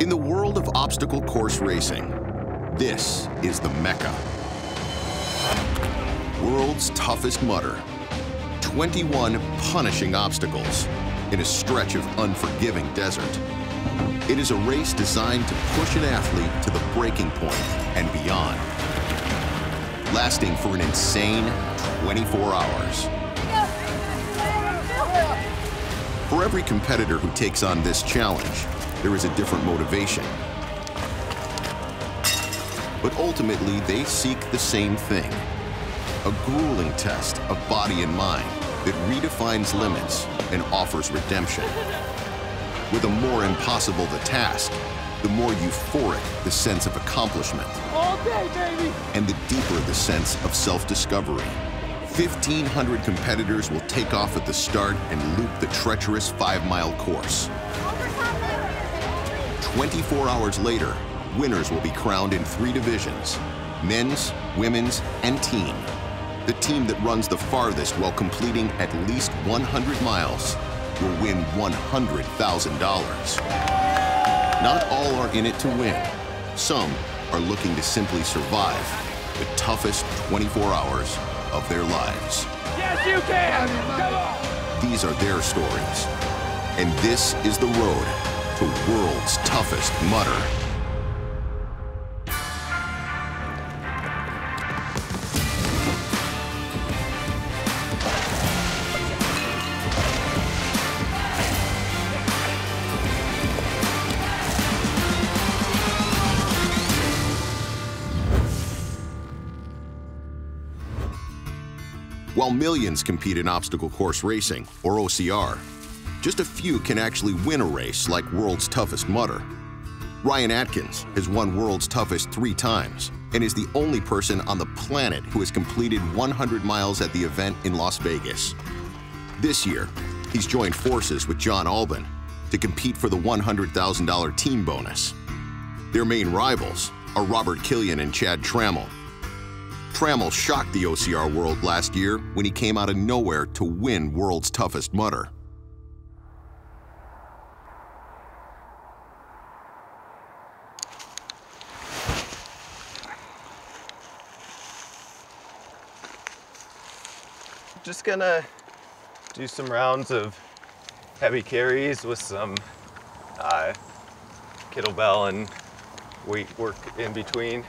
In the world of obstacle course racing, this is the Mecca. World's toughest mudder. 21 punishing obstacles in a stretch of unforgiving desert. It is a race designed to push an athlete to the breaking point and beyond, lasting for an insane 24 hours. For every competitor who takes on this challenge, there is a different motivation. But ultimately, they seek the same thing, a grueling test of body and mind that redefines limits and offers redemption. With the more impossible the task, the more euphoric the sense of accomplishment. All day, baby! And the deeper the sense of self-discovery. 1,500 competitors will take off at the start and loop the treacherous 5-mile course. 24 hours later, winners will be crowned in 3 divisions: men's, women's, and team. The team that runs the farthest while completing at least 100 miles will win $100,000. Not all are in it to win. Some are looking to simply survive the toughest 24 hours of their lives. Yes, you can! Come on! These are their stories. And this is the road to world's toughest mudder. While millions compete in obstacle course racing, or OCR, just a few can actually win a race like World's Toughest Mudder. Ryan Atkins has won World's Toughest 3 times and is the only person on the planet who has completed 100 miles at the event in Las Vegas. This year, he's joined forces with John Albin to compete for the $100,000 team bonus. Their main rivals are Robert Killian and Chad Trammell. Trammell shocked the OCR world last year when he came out of nowhere to win World's Toughest Mudder. Just gonna do some rounds of heavy carries with some kettlebell and weight work in between.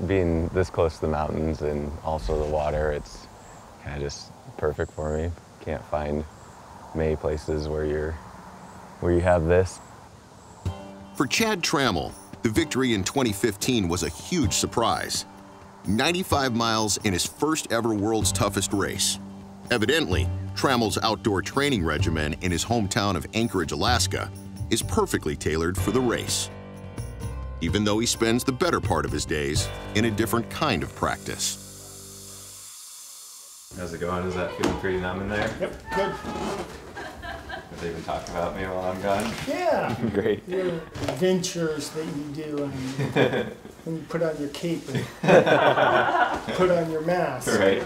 Being this close to the mountains and also the water, it's kind of just perfect for me. Can't find many places where you have this. For Chad Trammell, the victory in 2015 was a huge surprise. 95 miles in his first ever World's Toughest race. Evidently, Trammell's outdoor training regimen in his hometown of Anchorage, Alaska, is perfectly tailored for the race, even though he spends the better part of his days in a different kind of practice. How's it going? Is that feeling pretty numb in there? Yep, good. Have they been talking about me while I'm gone? Yeah. Great. Your adventures that you do and when you put on your cape and put on your mask. Right.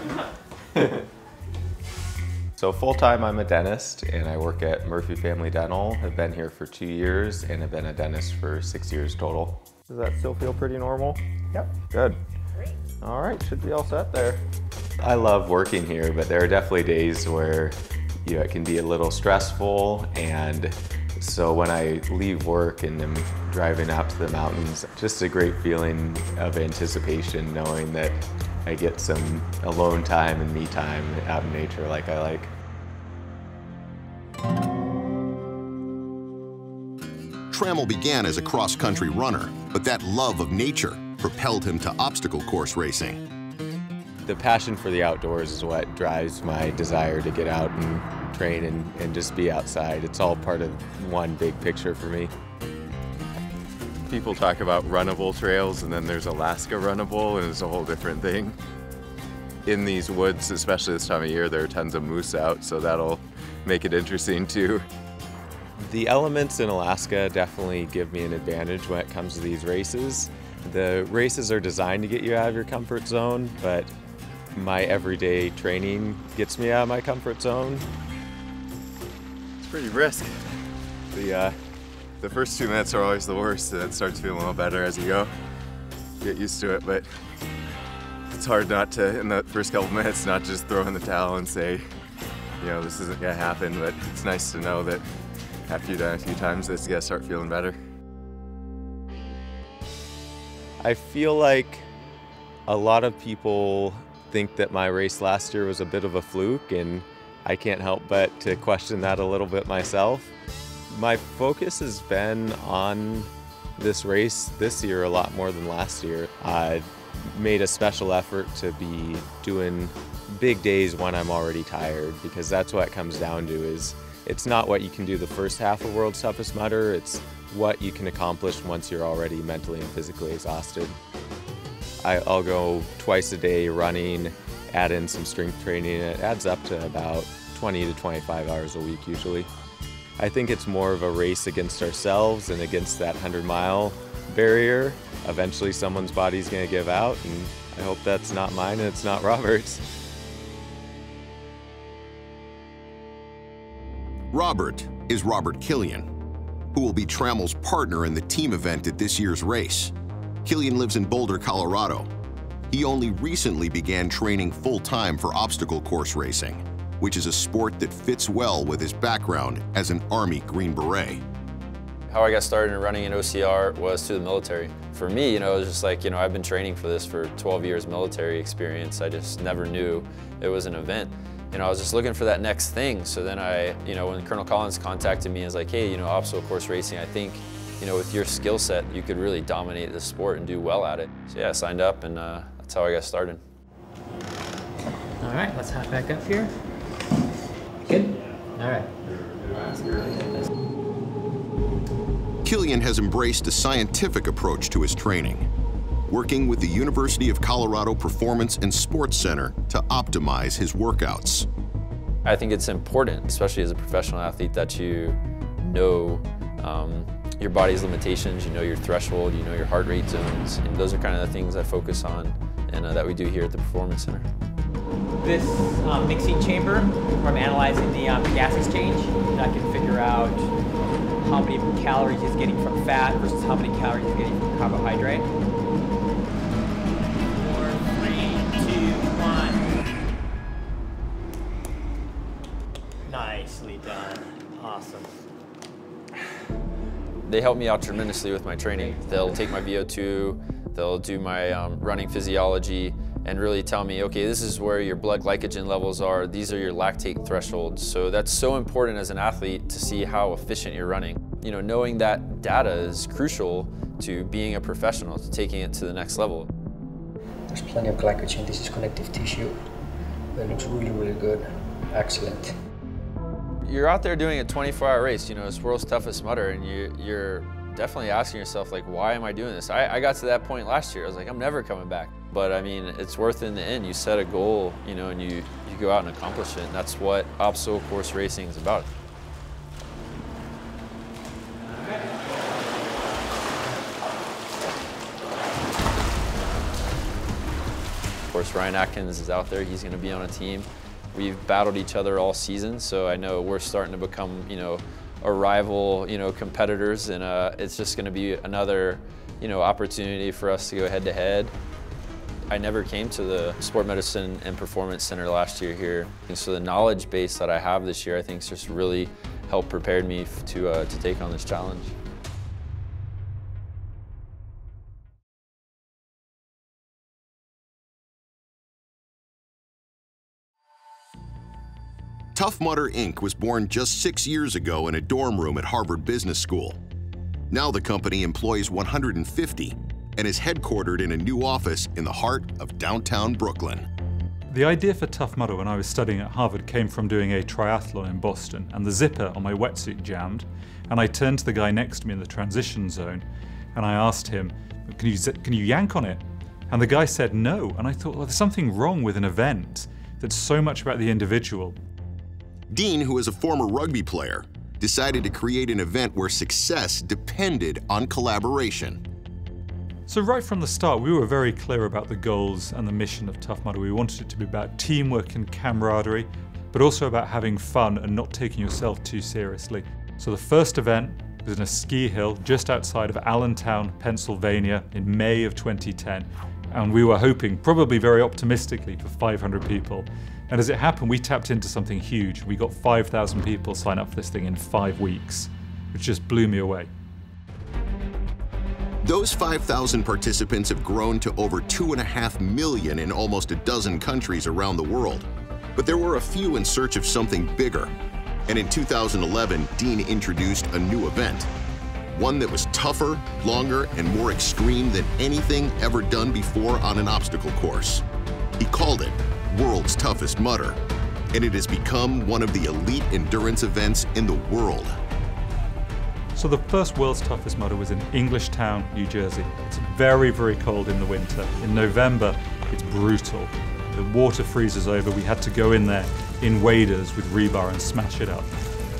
So full-time, I'm a dentist, and I work at Murphy Family Dental. I've been here for 2 years, and I've been a dentist for 6 years total. Does that still feel pretty normal? Yep. Good. Great. All right, should be all set there. I love working here, but there are definitely days where it can be a little stressful, and so when I leave work and I'm driving out to the mountains, just a great feeling of anticipation, knowing that I get some alone time and me time out in nature like I like. Trammell began as a cross-country runner, but that love of nature propelled him to obstacle course racing. The passion for the outdoors is what drives my desire to get out and train and just be outside. It's all part of one big picture for me. People talk about runnable trails, and then there's Alaska runnable, and it's a whole different thing. In these woods, especially this time of year, there are tons of moose out, so that'll make it interesting too. The elements in Alaska definitely give me an advantage when it comes to these races. The races are designed to get you out of your comfort zone, but my everyday training gets me out of my comfort zone. Pretty brisk. The first 2 minutes are always the worst, and then it starts feeling a little better as you go. Get used to it, but it's hard not to, in the first couple minutes, not just throw in the towel and say, you know, this isn't gonna happen, but it's nice to know that after you've done it a few times, that you gotta start feeling better. I feel like a lot of people think that my race last year was a bit of a fluke, and I can't help but to question that a little bit myself. My focus has been on this race this year a lot more than last year. I made a special effort to be doing big days when I'm already tired, because that's what it comes down to. Is it's not what you can do the first half of World's Toughest Mudder, it's what you can accomplish once you're already mentally and physically exhausted. I'll go twice a day running, add in some strength training, and it adds up to about 20 to 25 hours a week usually. I think it's more of a race against ourselves and against that 100-mile barrier. Eventually someone's body's gonna give out, and I hope that's not mine and it's not Robert's. Robert is Robert Killian, who will be Trammel's partner in the team event at this year's race. Killian lives in Boulder, Colorado. He only recently began training full-time for obstacle course racing, which is a sport that fits well with his background as an Army Green Beret. How I got started in running in OCR was through the military. For me, it was just like, I've been training for this for 12 years military experience. I just never knew it was an event. I was just looking for that next thing. So then when Colonel Collins contacted me, he was like, hey, obstacle course racing, I think, with your skill set, you could really dominate the sport and do well at it. So yeah, I signed up, and that's how I got started. All right, let's hop back up here. Good? All right. Killian has embraced a scientific approach to his training, working with the University of Colorado Performance and Sports Center to optimize his workouts. I think it's important, especially as a professional athlete, that you know your body's limitations, you know your threshold, you know your heart rate zones, and those are kind of the things I focus on and that we do here at the Performance Center. This mixing chamber, where I'm analyzing the gas exchange, and I can figure out how many calories he's getting from fat versus how many calories he's getting from carbohydrate. 4, 3, 2, 1. Nicely done. Awesome. They help me out tremendously with my training. They'll take my VO2, they'll do my running physiology, and really tell me, okay, this is where your blood glycogen levels are, these are your lactate thresholds. So that's so important as an athlete to see how efficient you're running. Knowing that data is crucial to being a professional, to taking it to the next level. There's plenty of glycogen. This is connective tissue. It looks really, really good. Excellent. You're out there doing a 24-hour race, it's World's Toughest Mudder, and you're definitely asking yourself, like, why am I doing this? I got to that point last year. I was like, I'm never coming back. But I mean, it's worth it in the end. You set a goal, and you go out and accomplish it. And that's what obstacle course racing is about. Of course, Ryan Atkins is out there. He's going to be on a team. We've battled each other all season, so I know we're starting to become, a rival, competitors, and it's just going to be another, opportunity for us to go head-to-head. I never came to the Sport Medicine and Performance Center last year here, and so the knowledge base that I have this year, I think, has just really helped prepare me to take on this challenge. Tough Mudder Inc. was born just 6 years ago in a dorm room at Harvard Business School. Now the company employs 150 and is headquartered in a new office in the heart of downtown Brooklyn. The idea for Tough Mudder when I was studying at Harvard came from doing a triathlon in Boston, and the zipper on my wetsuit jammed, and I turned to the guy next to me in the transition zone and I asked him, can you yank on it? And the guy said no, and I thought, well, there's something wrong with an event that's so much about the individual. Dean, who is a former rugby player, decided to create an event where success depended on collaboration. So right from the start, we were very clear about the goals and the mission of Tough Mudder. We wanted it to be about teamwork and camaraderie, but also about having fun and not taking yourself too seriously. So the first event was in a ski hill just outside of Allentown, Pennsylvania in May of 2010. And we were hoping, probably very optimistically, for 500 people. And as it happened, we tapped into something huge. We got 5,000 people sign up for this thing in 5 weeks, which just blew me away. Those 5,000 participants have grown to over 2.5 million in almost a dozen countries around the world. But there were a few in search of something bigger. And in 2011, Dean introduced a new event. One that was tougher, longer, and more extreme than anything ever done before on an obstacle course. He called it World's Toughest Mudder, and it has become one of the elite endurance events in the world. So the first World's Toughest Mudder was in Englishtown, New Jersey. It's very, very cold in the winter. In November, it's brutal. The water freezes over. We had to go in there in waders with rebar and smash it up.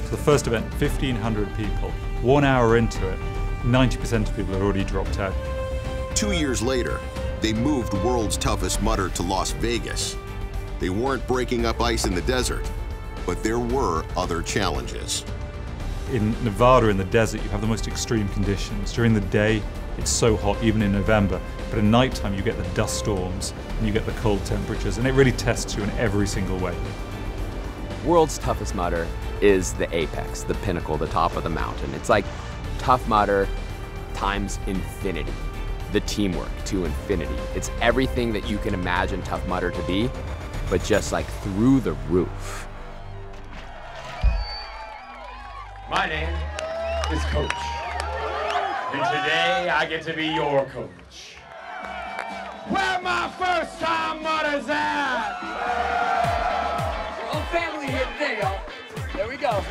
So the first event, 1,500 people. 1 hour into it, 90% of people had already dropped out. 2 years later, they moved World's Toughest Mudder to Las Vegas. They weren't breaking up ice in the desert, but there were other challenges. In Nevada, in the desert, you have the most extreme conditions. During the day, it's so hot, even in November, but at nighttime you get the dust storms and you get the cold temperatures, and it really tests you in every single way. World's Toughest Mudder is the apex, the pinnacle, the top of the mountain. It's like Tough Mudder times infinity, the teamwork to infinity. It's everything that you can imagine Tough Mudder to be, but just like through the roof. My name is Coach, and today I get to be your coach. Where my first time mudders at? Whole family here today, y'all. There we go.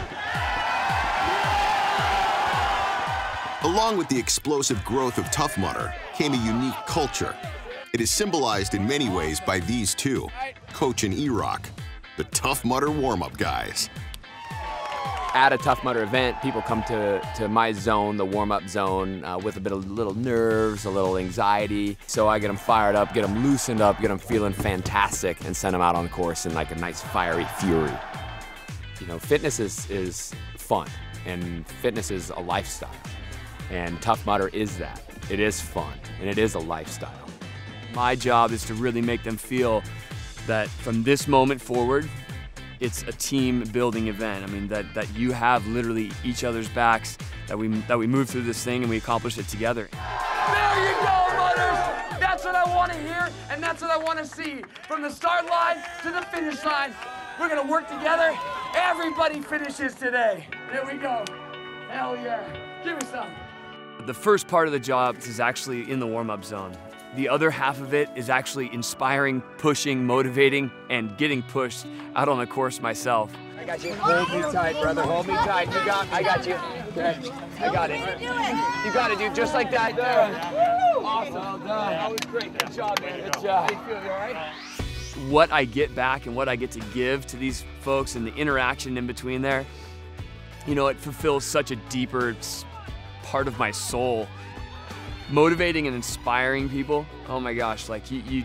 Along with the explosive growth of Tough Mudder came a unique culture. It is symbolized in many ways by these two, Coach and E-Rock, the Tough Mudder warm-up guys. At a Tough Mudder event, people come to my zone, the warm-up zone, with a bit of little nerves, a little anxiety. So I get them fired up, get them loosened up, get them feeling fantastic, and send them out on the course in like a nice fiery fury. You know, fitness is fun, and fitness is a lifestyle. And Tough Mudder is that. It is fun, and it is a lifestyle. My job is to really make them feel that from this moment forward, it's a team building event. I mean, that you have literally each other's backs, that we move through this thing and we accomplish it together. There you go, Mudders! That's what I want to hear, and that's what I want to see. From the start line to the finish line, we're going to work together. Everybody finishes today. There we go. Hell yeah. Give me some. The first part of the job is actually in the warm-up zone. The other half of it is actually inspiring, pushing, motivating, and getting pushed out on the course myself. I got you. Hold me tight, brother. Hold me tight. I got you. Okay. I got it. You got it, dude. Just like that. Awesome. Well done. That was great. Good job, man. Good job. How you feeling, all right? What I get back and what I get to give to these folks and the interaction in between there, you know, it fulfills such a deeper part of my soul. Motivating and inspiring people, oh my gosh, like you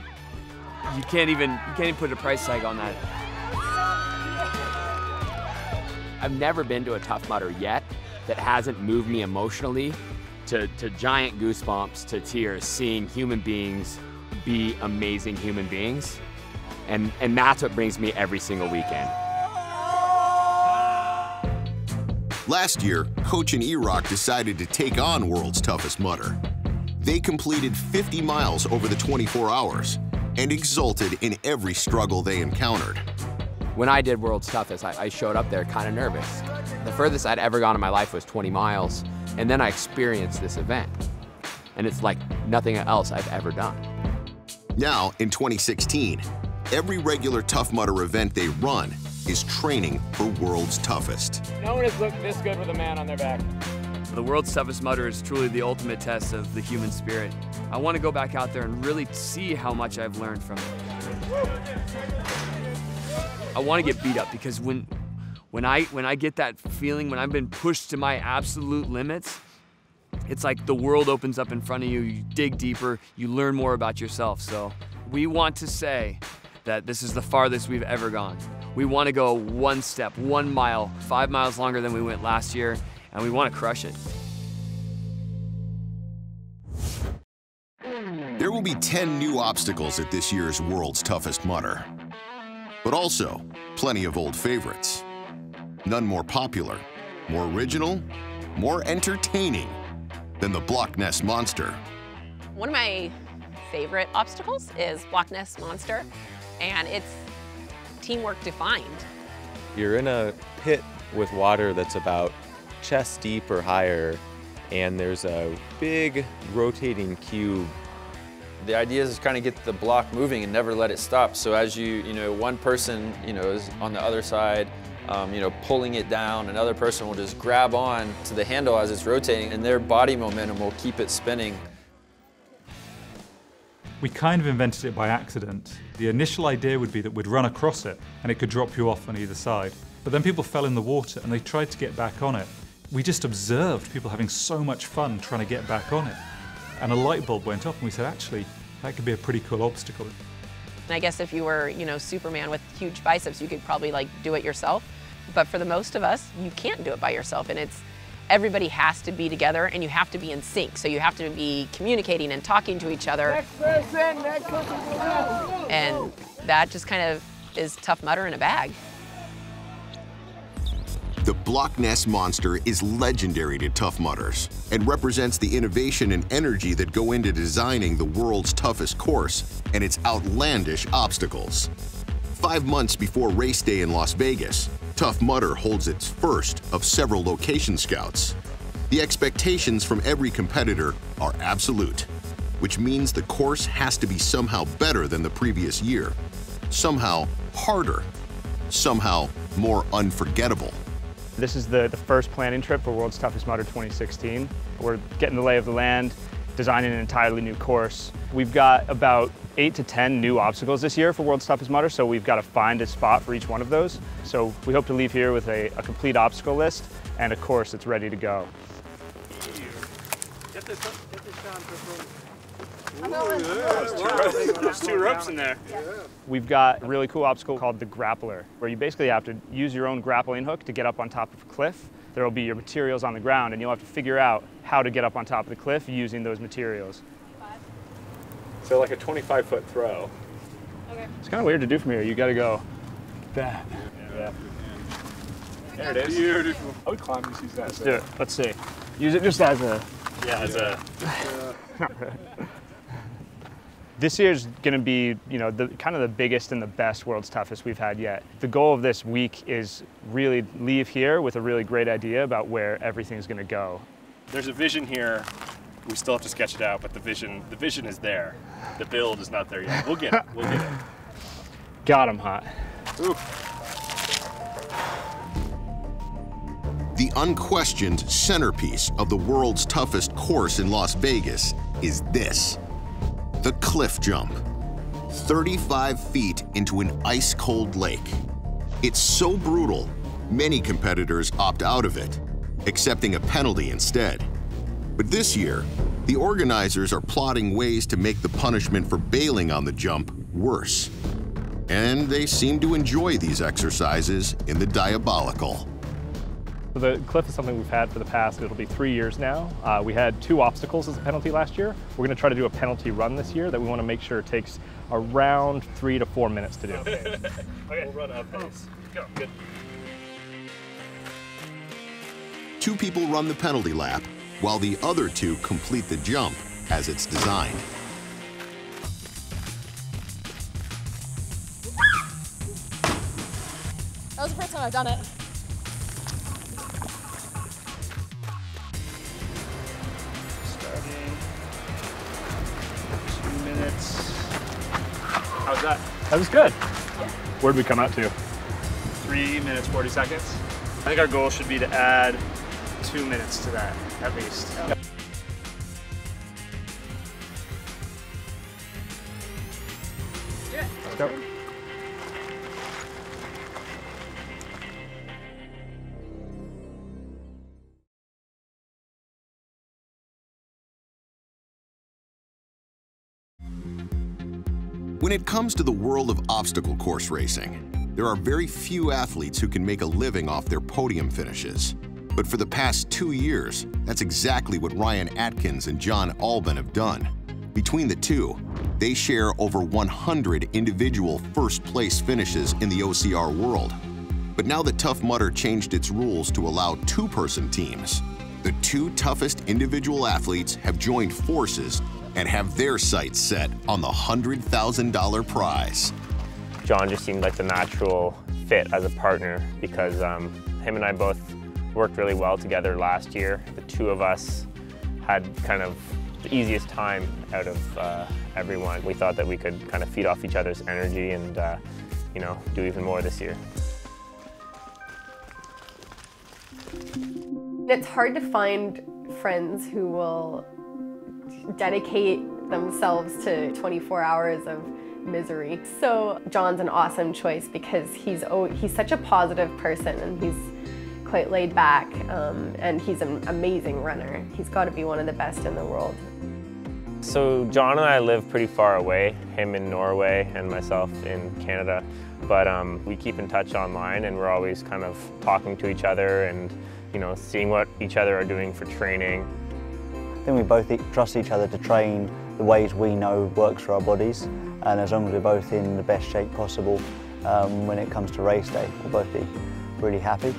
can't even put a price tag on that. I've never been to a Tough Mudder yet that hasn't moved me emotionally to giant goosebumps, to tears, seeing human beings be amazing human beings. And that's what brings me every single weekend. Last year, Coach and E-Rock decided to take on World's Toughest Mudder. They completed 50 miles over the 24 hours and exulted in every struggle they encountered. When I did World's Toughest, I showed up there kind of nervous. The furthest I'd ever gone in my life was 20 miles, and then I experienced this event. And it's like nothing else I've ever done. Now, in 2016, every regular Tough Mudder event they run is training for World's Toughest. No one has looked this good with a man on their back. The World's Toughest Mudder is truly the ultimate test of the human spirit. I want to go back out there and really see how much I've learned from it. I want to get beat up because when I get that feeling, when I've been pushed to my absolute limits, it's like the world opens up in front of you, you dig deeper, you learn more about yourself. So we want to say that this is the farthest we've ever gone. We want to go one step, 1 mile, 5 miles longer than we went last year, and we want to crush it. There will be 10 new obstacles at this year's World's Toughest Mudder, but also plenty of old favorites. None more popular, more original, more entertaining than the Block Ness Monster. One of my favorite obstacles is Block Ness Monster, and it's teamwork defined. You're in a pit with water that's about chest deep or higher, and there's a big rotating cube. The idea is to kind of get the block moving and never let it stop. So as one person, is on the other side, pulling it down, another person will just grab on to the handle as it's rotating, and their body momentum will keep it spinning. We kind of invented it by accident. The initial idea would be that we'd run across it and it could drop you off on either side. But then people fell in the water and they tried to get back on it. We just observed people having so much fun trying to get back on it. And a light bulb went off and we said, actually, that could be a pretty cool obstacle. And I guess if you were, Superman with huge biceps, you could probably do it yourself. But for the most of us, you can't do it by yourself. And everybody has to be together and you have to be in sync. So you have to be communicating and talking to each other. Next person. And that just kind of is Tough Mudder in a bag. The Block Ness Monster is legendary to Tough Mudders and represents the innovation and energy that go into designing the world's toughest course and its outlandish obstacles. 5 months before race day in Las Vegas, Tough Mudder holds its first of several location scouts. The expectations from every competitor are absolute, which means the course has to be somehow better than the previous year, somehow harder, somehow more unforgettable. This is the first planning trip for World's Toughest Mudder 2016. We're getting the lay of the land, designing an entirely new course. We've got about 8 to 10 new obstacles this year for World's Toughest Mudder, so we've got to find a spot for each one of those. So we hope to leave here with a complete obstacle list and a course that's ready to go. Get this down There's 2 ropes in there. We've got a really cool obstacle called the grappler, where you basically have to use your own grappling hook to get up on top of a cliff. There will be your materials on the ground, and you'll have to figure out how to get up on top of the cliff using those materials. So like a 25-foot throw. Okay. It's kind of weird to do from here. You got to go that. Yeah. There it is. Beautiful. I would climb and use that. Let's do it. Let's see. Use it just as a... Yeah, as a... This year's going to be, kind of the biggest and the best World's Toughest we've had yet. The goal of this week is really leave here with a really great idea about where everything's going to go. There's a vision here. We still have to sketch it out, but the vision is there. The build is not there yet. We'll get it. We'll get it. Got him hot. Oof. The unquestioned centerpiece of the world's toughest course in Las Vegas is this: the cliff jump. 35 feet into an ice-cold lake. It's so brutal, many competitors opt out of it, accepting a penalty instead. But this year, the organizers are plotting ways to make the punishment for bailing on the jump worse. And they seem to enjoy these exercises in the diabolical. The cliff is something we've had for the past, it'll be 3 years now. We had 2 obstacles as a penalty last year. We're going to try to do a penalty run this year that we want to make sure takes around 3 to 4 minutes to do. Okay, we'll run up pace. Go, good. 2 people run the penalty lap, while the other 2 complete the jump as it's designed. That was the first time I've done it. Starting 2 minutes. How's that? That was good. Yeah. Where'd we come out to? 3 minutes, 40 seconds. I think our goal should be to add 2 minutes to that, at least. Yeah. Yep. Do it. Let's go. When it comes to the world of obstacle course racing, There are very few athletes who can make a living off their podium finishes. But for the past 2 years, that's exactly what Ryan Atkins and John Albin have done. Between the two, they share over 100 individual first-place finishes in the OCR world. But now that Tough Mudder changed its rules to allow two-person teams, the two toughest individual athletes have joined forces and have their sights set on the $100,000 prize. John just seemed like the natural fit as a partner because him and I both worked really well together last year. The two of us had kind of the easiest time out of everyone. We thought that we could kind of feed off each other's energy and you know, do even more this year. It's hard to find friends who will dedicate themselves to 24 hours of misery. So John's an awesome choice because he's such a positive person and he's quite laid back and he's an amazing runner. He's got to be one of the best in the world. So John and I live pretty far away, him in Norway and myself in Canada, but we keep in touch online and we're always kind of talking to each other and, you know, seeing what each other are doing for training. I think we both trust each other to train the ways we know works for our bodies, and as long as we're both in the best shape possible when it comes to race day, we'll both be really happy.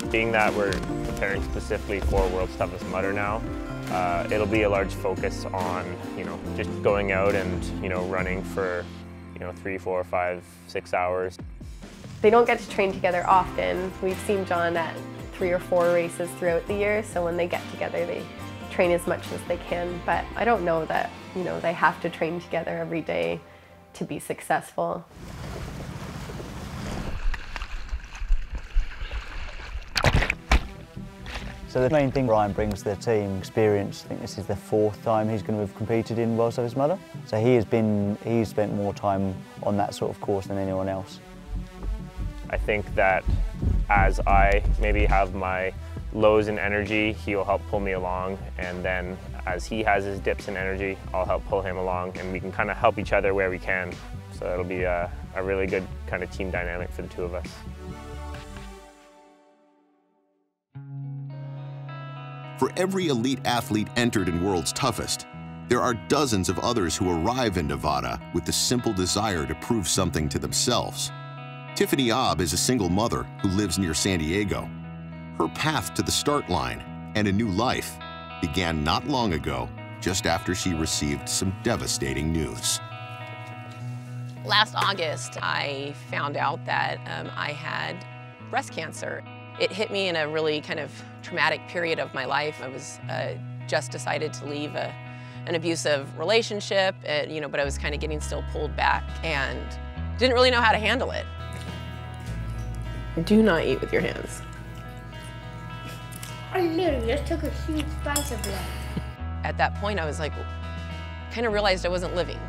Being that we're preparing specifically for World's Toughest Mudder now, it'll be a large focus on, you know, just going out and, you know, running for, you know, 3, 4, 5, 6 hours. They don't get to train together often. We've seen John at 3 or 4 races throughout the year, so when they get together, they train as much as they can. But I don't know that, you know, they have to train together every day to be successful. So the main thing Ryan brings to the team, experience. I think this is the 4th time he's going to have competed in World's Toughest Mudder. So he's spent more time on that sort of course than anyone else. I think that as I maybe have my lows in energy, he'll help pull me along, and then as he has his dips in energy, I'll help pull him along, and we can kind of help each other where we can. So it'll be a really good kind of team dynamic for the two of us. For every elite athlete entered in World's Toughest, there are dozens of others who arrive in Nevada with the simple desire to prove something to themselves. Tiffany Obb is a single mother who lives near San Diego. Her path to the start line and a new life began not long ago, just after she received some devastating news. Last August, I found out that I had breast cancer. It hit me in a really kind of traumatic period of my life. I was just decided to leave an abusive relationship, you know, but I was kind of getting still pulled back and didn't really know how to handle it. Do not eat with your hands. I literally just took a huge bite of that. At that point, I was like, kind of realized I wasn't living.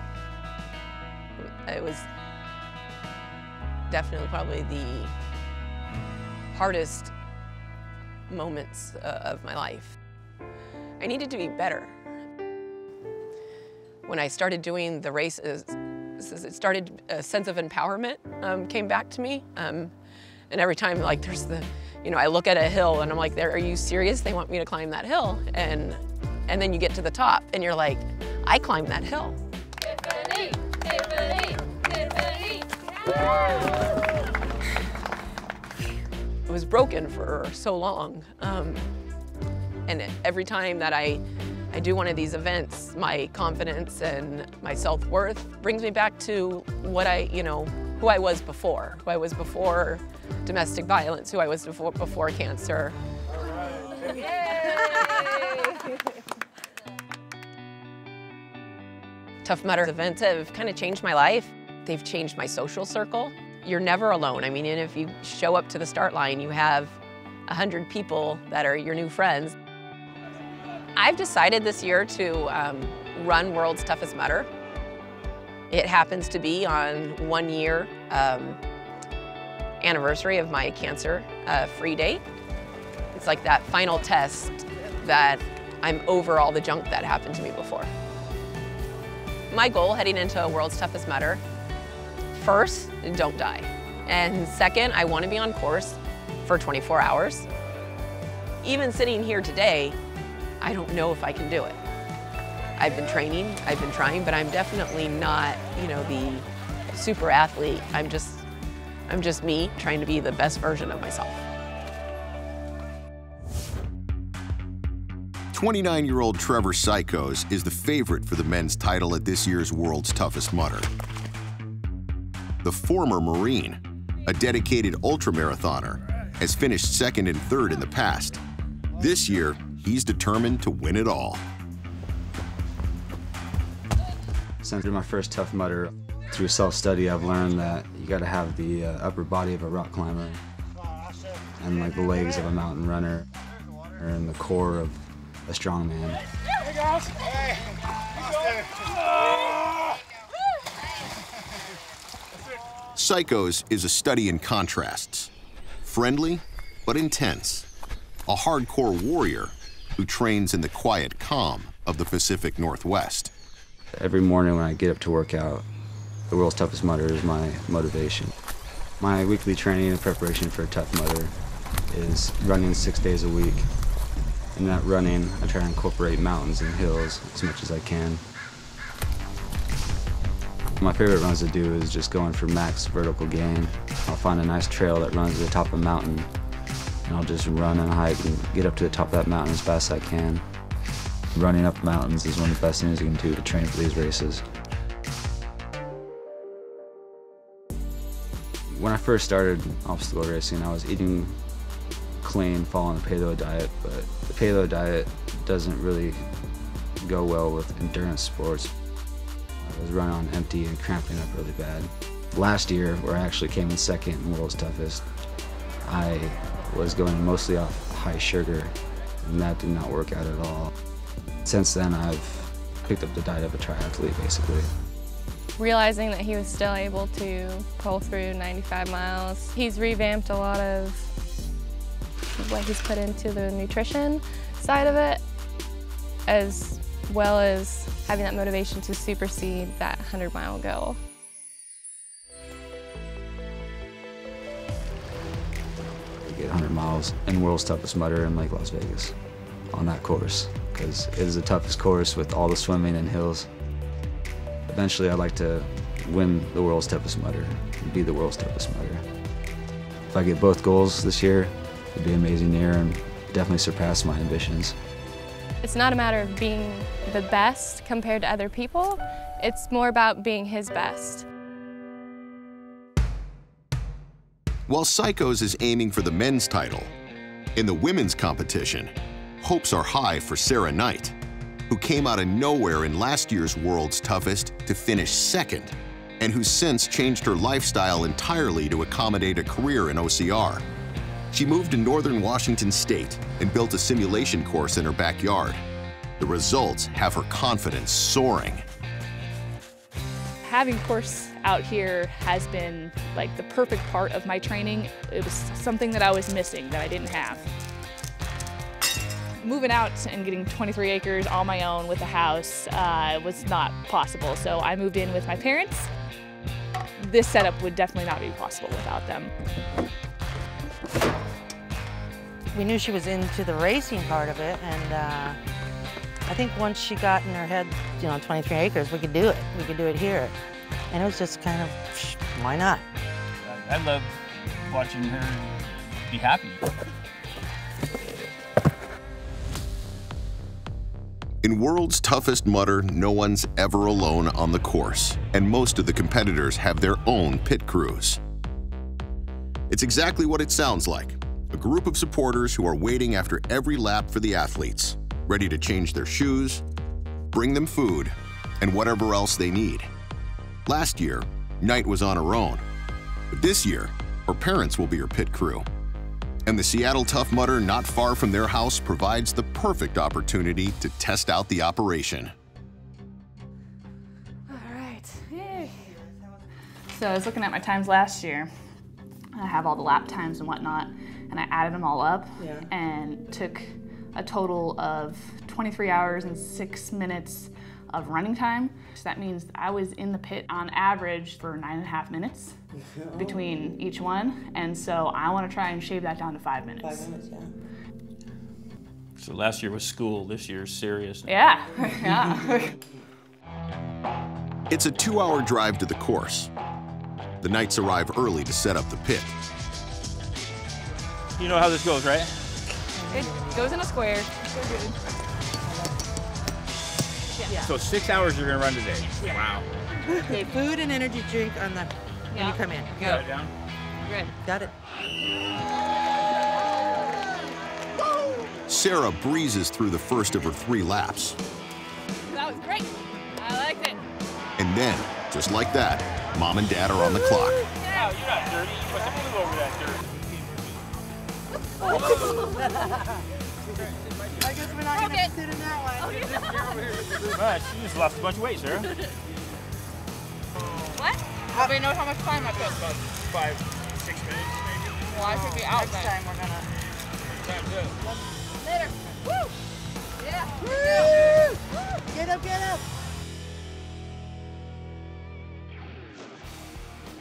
It was definitely probably the hardest moments of my life. I needed to be better. When I started doing the races, it started a sense of empowerment came back to me. And every time, like, there's the, you know, I look at a hill and I'm like, are you serious? They want me to climb that hill. And then you get to the top and you're like, I climbed that hill. It was broken for so long. And every time that I do one of these events, my confidence and my self-worth brings me back to what who I was before. Who I was before domestic violence, who I was before cancer. Tough Mudder events have kind of changed my life. They've changed my social circle. You're never alone. I mean, and if you show up to the start line, you have 100 people that are your new friends. I've decided this year to run World's Toughest Mudder. It happens to be on 1 year anniversary of my cancer-free date. It's like that final test that I'm over all the junk that happened to me before. My goal heading into World's Toughest Mudder, first, don't die. And second, I want to be on course for 24 hours. Even sitting here today, I don't know if I can do it. I've been training, I've been trying, but I'm definitely not, you know, the super athlete. I'm just me trying to be the best version of myself. 29-year-old Trevor Sykos is the favorite for the men's title at this year's World's Toughest Mudder. The former Marine, a dedicated ultramarathoner, has finished second and third in the past. This year, he's determined to win it all. Since my first Tough Mudder, through self-study, I've learned that you got to have the upper body of a rock climber, and like the legs of a mountain runner, and the core of a strong man. Hey guys! Hey! Sykos is a study in contrasts. Friendly, but intense. A hardcore warrior who trains in the quiet calm of the Pacific Northwest. Every morning when I get up to work out, the World's Toughest Mudder is my motivation. My weekly training and preparation for a Tough Mudder is running 6 days a week. In that running, I try to incorporate mountains and hills as much as I can. My favorite runs to do is just going for max vertical gain. I'll find a nice trail that runs to the top of a mountain, and I'll just run and hike and get up to the top of that mountain as fast as I can. Running up mountains is one of the best things you can do to train for these races. When I first started obstacle racing, I was eating clean, following the paleo diet, but the paleo diet doesn't really go well with endurance sports. I was running on empty and cramping up really bad. Last year, where I actually came in second in World's Toughest, I was going mostly off high sugar, and that did not work out at all. Since then, I've picked up the diet of a triathlete, basically. Realizing that he was still able to pull through 95 miles, he's revamped a lot of what he's put into the nutrition side of it, as well as having that motivation to supersede that 100-mile goal. I get 100 miles in World's Toughest Mudder in Lake Las Vegas on that course, because it is the toughest course with all the swimming and hills. Eventually, I'd like to win the World's Toughest Mudder and be the World's Toughest Mudder. If I get both goals this year, it'd be an amazing year and definitely surpass my ambitions. It's not a matter of being the best compared to other people. It's more about being his best. While Sykos is aiming for the men's title, in the women's competition, hopes are high for Sarah Knight, who came out of nowhere in last year's World's Toughest to finish second, and who's since changed her lifestyle entirely to accommodate a career in OCR. She moved to northern Washington State and built a simulation course in her backyard. The results have her confidence soaring. Having course out here has been like the perfect part of my training. It was something that I was missing, that I didn't have. Moving out and getting 23 acres on my own with a house was not possible, so I moved in with my parents. This setup would definitely not be possible without them. We knew she was into the racing part of it, and I think once she got in her head, 23 acres, we could do it. We could do it here. And it was just kind of, why not? I love watching her be happy. In World's Toughest Mudder, no one's ever alone on the course, and most of the competitors have their own pit crews. It's exactly what it sounds like. A group of supporters who are waiting after every lap for the athletes, ready to change their shoes, bring them food, and whatever else they need. Last year, Knight was on her own, but this year, her parents will be her pit crew. And the Seattle Tough Mudder not far from their house provides the perfect opportunity to test out the operation. All right, yay. So I was looking at my times last year. I have all the lap times and whatnot, and I added them all up and took a total of 23 hours and 6 minutes of running time. So that means I was in the pit on average for 9.5 minutes between each one. And so I want to try and shave that down to 5 minutes. 5 minutes, yeah. So last year was school, this year's serious. Yeah, yeah. It's a 2-hour drive to the course. The Knights arrive early to set up the pit. You know how this goes, right? It goes in a square. Yeah. So 6 hours you're gonna run today? Yeah. Wow. Okay, food and energy drink on the when you come in. Go. Got it down? Good. Got it. Sarah breezes through the first of her 3 laps. That was great. I liked it. And then, just like that, Mom and Dad are on the clock. Wow, you're not dirty. You put some glue over that dirt. I guess we're not going to sit in that one. Gosh, you just lost a bunch of weight, Sarah. What? Everybody knows how much time I took. About 5, 6 minutes, maybe. Well, I should be out Next time we're going to... Time's up. Later. Woo! Yeah. Woo! Get up, get up!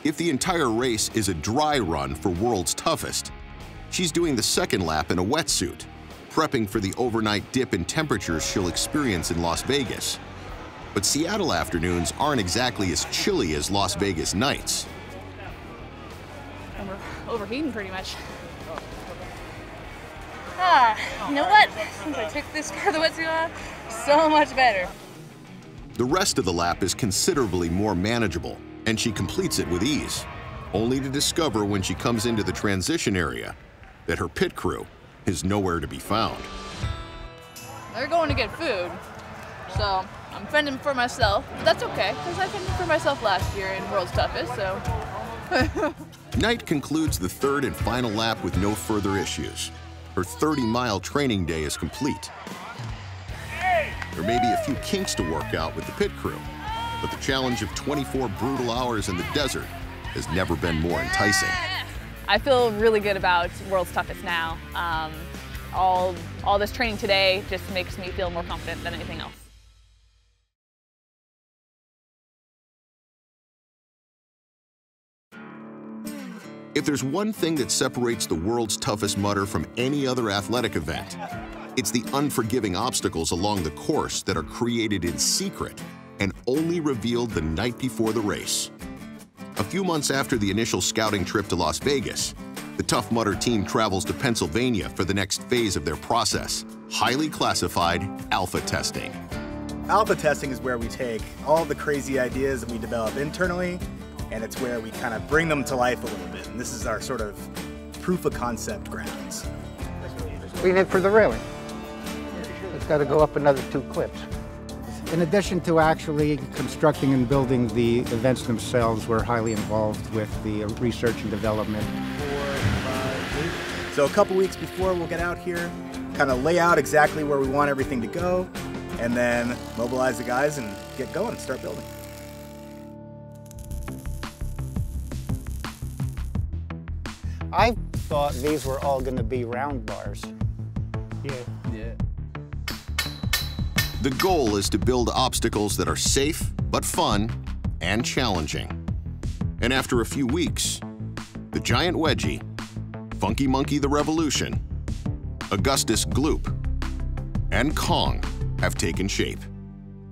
If the entire race is a dry run for World's Toughest, she's doing the second lap in a wetsuit, prepping for the overnight dip in temperatures she'll experience in Las Vegas. But Seattle afternoons aren't exactly as chilly as Las Vegas nights. And we're overheating pretty much. You know what? Since I took this part of the wetsuit off, so much better. The rest of the lap is considerably more manageable, and she completes it with ease, only to discover when she comes into the transition area that her pit crew is nowhere to be found. They're going to get food, so I'm fending for myself. But that's okay, because I fended for myself last year in World's Toughest, so. Knight concludes the third and final lap with no further issues. Her 30-mile training day is complete. There may be a few kinks to work out with the pit crew, but the challenge of 24 brutal hours in the desert has never been more enticing. I feel really good about World's Toughest now. All this training today just makes me feel more confident than anything else. If there's one thing that separates the World's Toughest Mudder from any other athletic event, it's the unforgiving obstacles along the course that are created in secret and only revealed the night before the race. A few months after the initial scouting trip to Las Vegas, the Tough Mudder team travels to Pennsylvania for the next phase of their process, highly classified alpha testing. Alpha testing is where we take all the crazy ideas that we develop internally, and it's where we kind of bring them to life a little bit. And this is our sort of proof of concept grounds. We need for the railing. It's got to go up another 2 clips. In addition to actually constructing and building the events themselves, we're highly involved with the research and development. 4, 5, 8. So a couple weeks before we'll get out here, kind of lay out exactly where we want everything to go, and then mobilize the guys and get going and start building. I thought these were all going to be round bars. Yeah. The goal is to build obstacles that are safe, but fun, and challenging. And after a few weeks, the Giant Wedgie, Funky Monkey the Revolution, Augustus Gloop, and Kong have taken shape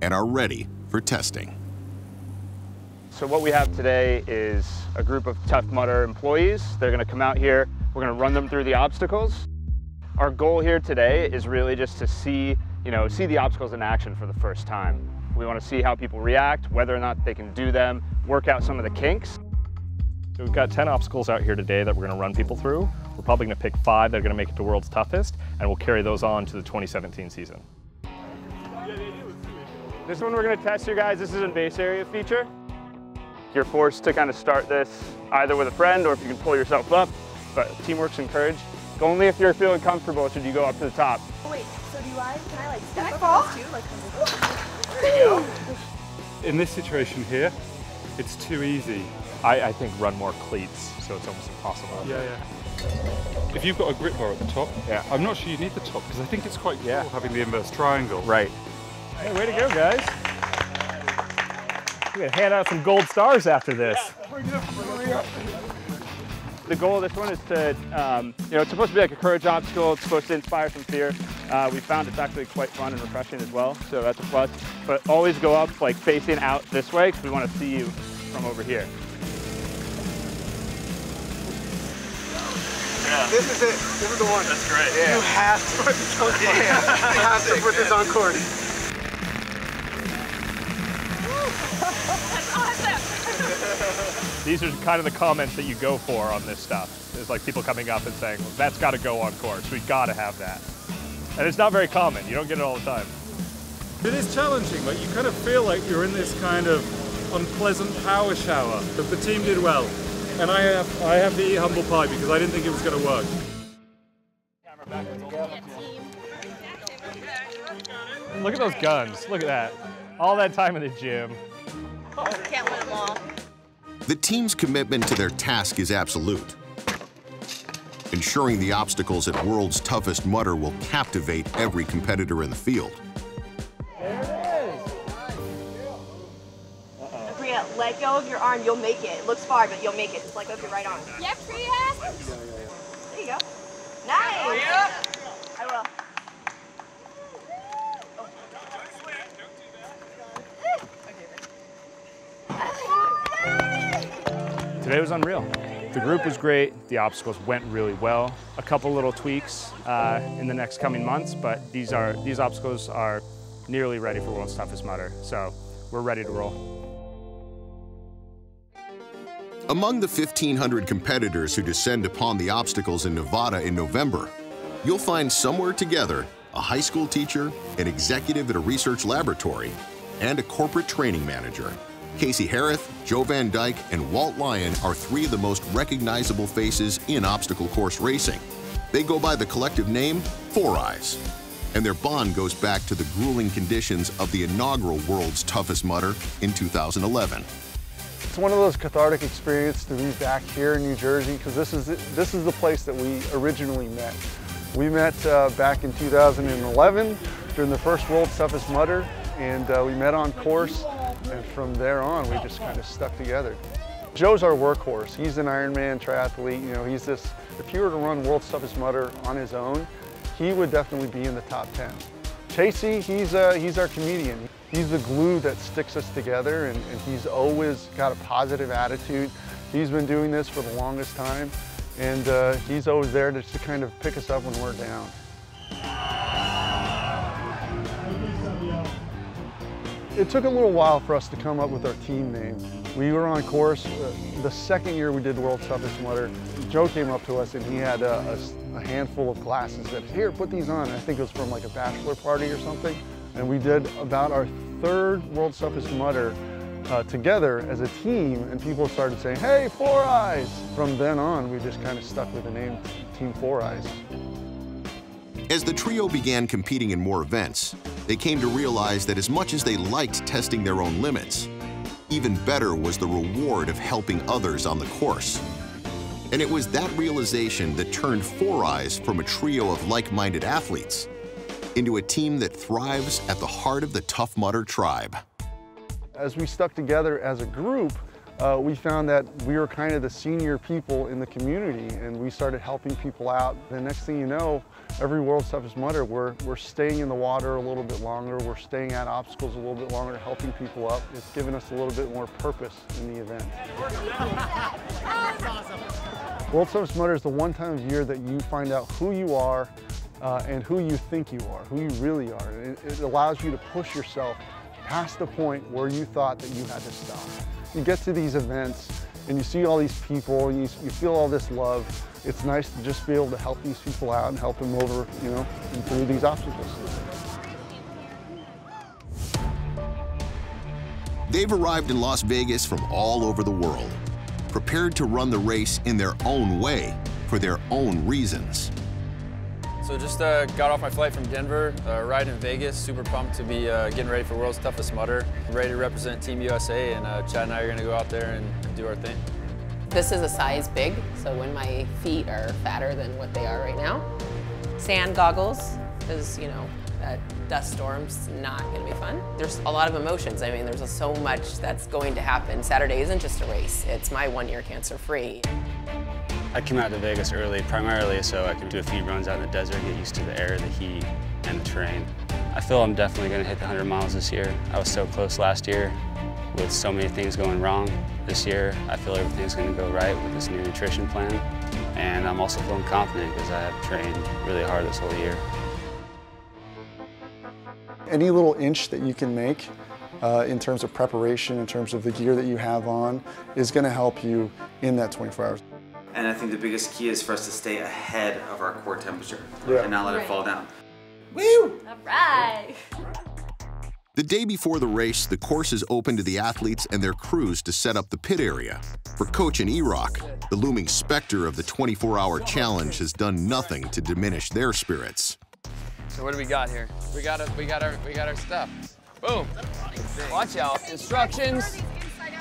and are ready for testing. So what we have today is a group of Tough Mudder employees. They're going to come out here. We're going to run them through the obstacles. Our goal here today is really just to see the obstacles in action for the first time. We want to see how people react, whether or not they can do them, work out some of the kinks. So we've got 10 obstacles out here today that we're going to run people through. We're probably going to pick 5 that are going to make it to World's Toughest, and we'll carry those on to the 2017 season. This one we're going to test you guys. This is a base area feature. You're forced to kind of start this either with a friend or if you can pull yourself up, but teamwork's encouraged. Only if you're feeling comfortable should you go up to the top. Oh, wait, so can I like step up too? Like, There you go. In this situation here, it's too easy. I think run more cleats, so it's almost impossible. Yeah. If you've got a grip bar at the top, I'm not sure you need the top because I think it's quite cool having the inverse triangle. Right. Hey, way to go, guys. We're gonna hand out some gold stars after this. The goal of this one is to, it's supposed to be like a courage obstacle. It's supposed to inspire some fear. We found it's actually quite fun and refreshing as well, so that's a plus. But always go up like facing out this way because we want to see you from over here. Yeah. This is it. This is the one. That's great. Yeah. You have to put this on course. Yeah. You have to put this on course. That's awesome. These are kind of the comments that you go for on this stuff. It's like people coming up and saying, well, that's got to go on course. We got to have that. And it's not very common. You don't get it all the time. It is challenging. Like, you kind of feel like you're in this kind of unpleasant power shower. But the team did well. And I have to eat humble pie because I didn't think it was going to work. Look at those guns. Look at that. All that time in the gym. Can't win them all. The team's commitment to their task is absolute. Ensuring the obstacles at World's Toughest Mudder will captivate every competitor in the field. Priya, let go of your arm, you'll make it. It looks far, but you'll make it. Just let go of your right arm. Yeah, Priya. There you go. Nice. Yeah. I will. Today was unreal. The group was great. The obstacles went really well. A couple little tweaks in the next coming months, but these obstacles are nearly ready for World's Toughest Mudder, so we're ready to roll. Among the 1,500 competitors who descend upon the obstacles in Nevada in November, you'll find somewhere together a high school teacher, an executive at a research laboratory, and a corporate training manager. Casey Harith, Joe Van Dyke, and Walt Lyon are three of the most recognizable faces in obstacle course racing. They go by the collective name Four Eyes, and their bond goes back to the grueling conditions of the inaugural World's Toughest Mudder in 2011. It's one of those cathartic experiences to be back here in New Jersey because this is the place that we originally met. We met back in 2011 during the first World's Toughest Mudder, and we met on course. And from there on, we just kind of stuck together. Joe's our workhorse. He's an Ironman triathlete. You know, he's this, if he were to run World's Toughest Mudder on his own, he would definitely be in the top 10. Chasey, he's our comedian. He's the glue that sticks us together, and he's always got a positive attitude. He's been doing this for the longest time, and he's always there just to kind of pick us up when we're down. It took a little while for us to come up with our team name. We were on course. The second year we did World's Toughest Mudder, Joe came up to us and he had a handful of glasses that, here, put these on. I think it was from like a bachelor party or something. And we did about our third World's Toughest Mudder together as a team, and people started saying, hey, Four Eyes. From then on, we just kind of stuck with the name Team Four Eyes. As the trio began competing in more events, they came to realize that as much as they liked testing their own limits, even better was the reward of helping others on the course. And it was that realization that turned Four Eyes from a trio of like-minded athletes into a team that thrives at the heart of the Tough Mudder tribe. As we stuck together as a group, we found that we were kind of the senior people in the community, and we started helping people out. The next thing you know, every World's Toughest Mudder, we're staying in the water a little bit longer, we're staying at obstacles a little bit longer, helping people up. It's given us a little bit more purpose in the event. World's Toughest Mudder is the one time of year that you find out who you are and who you think you are, who you really are. It allows you to push yourself past the point where you thought that you had to stop. You get to these events and you see all these people and you feel all this love. It's nice to just be able to help these people out and help them over, you know, and through these obstacles. They've arrived in Las Vegas from all over the world, prepared to run the race in their own way, for their own reasons. So just got off my flight from Denver, riding in Vegas, super pumped to be getting ready for World's Toughest Mudder. Ready to represent Team USA, and Chad and I are gonna go out there and do our thing. This is a size big, so when my feet are fatter than what they are right now. Sand goggles, because, you know, That dust storm's not going to be fun. There's a lot of emotions. I mean, there's so much that's going to happen. Saturday isn't just a race. It's my 1 year cancer-free. I came out to Vegas early primarily so I could do a few runs out in the desert, get used to the air, the heat, and the terrain. I feel I'm definitely going to hit the 100 miles this year. I was so close last year with so many things going wrong. This year, I feel everything's going to go right with this new nutrition plan. And I'm also feeling confident because I have trained really hard this whole year. Any little inch that you can make in terms of preparation, in terms of the gear that you have on, is going to help you in that 24 hours. And I think the biggest key is for us to stay ahead of our core temperature and not let it fall down. Woo! All right. The day before the race, the course is open to the athletes and their crews to set up the pit area. For Coach and E-Rock, the looming specter of the 24-hour challenge has done nothing to diminish their spirits. So what do we got here? We got our stuff. Boom. Watch out. Instructions.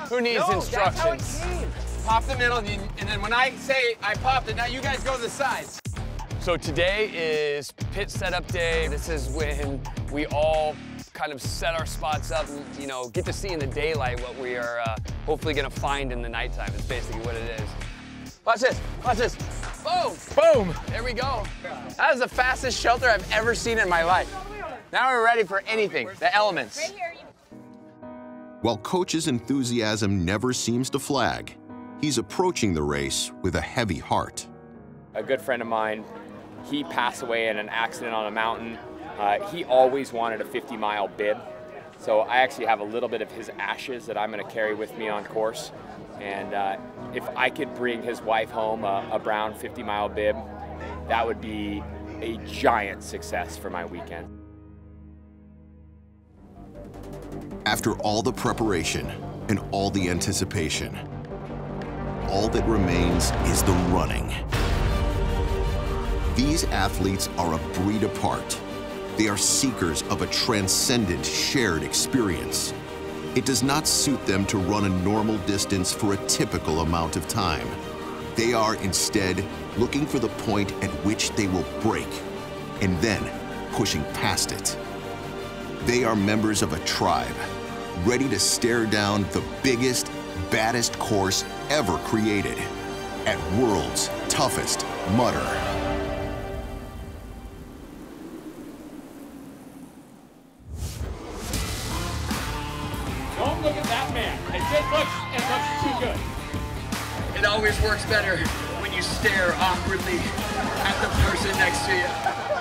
Who needs instructions? Pop the middle, and then when I say I popped it, now you guys go to the sides. So today is pit setup day. This is when we all kind of set our spots up and, you know, get to see in the daylight what we are hopefully gonna find in the nighttime. Is basically what it is. Watch this, watch this. Boom, boom, there we go. That is the fastest shelter I've ever seen in my life. Now we're ready for anything, the elements. While Coach's enthusiasm never seems to flag, he's approaching the race with a heavy heart. A good friend of mine, he passed away in an accident on a mountain. He always wanted a 50-mile bib. So I actually have a little bit of his ashes that I'm going to carry with me on course. And if I could bring his wife home a brown 50-mile bib, that would be a giant success for my weekend. After all the preparation and all the anticipation, all that remains is the running. These athletes are a breed apart. They are seekers of a transcendent shared experience. It does not suit them to run a normal distance for a typical amount of time. They are instead looking for the point at which they will break, and then pushing past it. They are members of a tribe, ready to stare down the biggest, baddest course ever created at World's Toughest Mudder. Don't look at that man. It looks too good. It always works better when you stare awkwardly at the person next to you.